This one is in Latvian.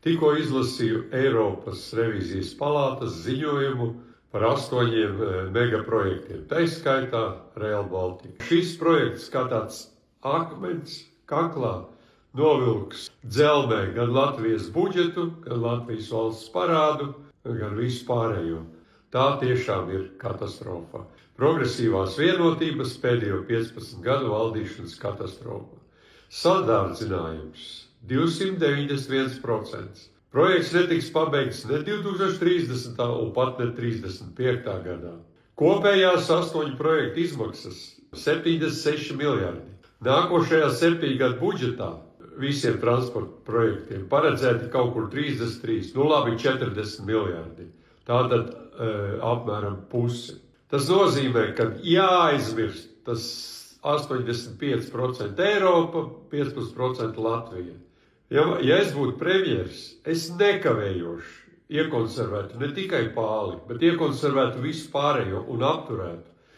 Tikko izlasīju Eiropas revīzijas palātas ziņojumu par 8 megaprojektiem, tā izskaitā Rail Baltica. Šis projekts kā tāds akmens kaklā novilks dzelmē gan Latvijas budžetu, gan Latvijas valsts parādu, gan visu pārējo. Tā tiešām ir katastrofa. Progresīvās vienotības pēdējo 15 gadu valdīšanas katastrofa. Sadārdzinājums 291%. Projekts netiks pabeigts ne 2030. un pat ne 35. gadā. Kopējās 8 projektu izmaksas 76 miljardi. Nākošajā 7 gadu budžetā visiem transporta projektiem paredzēti kaut kur 33, 40 miljardi. Tātad apmēram pusi. Tas nozīmē, ka jāaizmirst tas 85% Eiropa, 15% Latvija. Ja es būtu premjeras, es nekavējoši iekonservētu ne tikai Pāli, bet iekonservētu visu pārējo un apturētu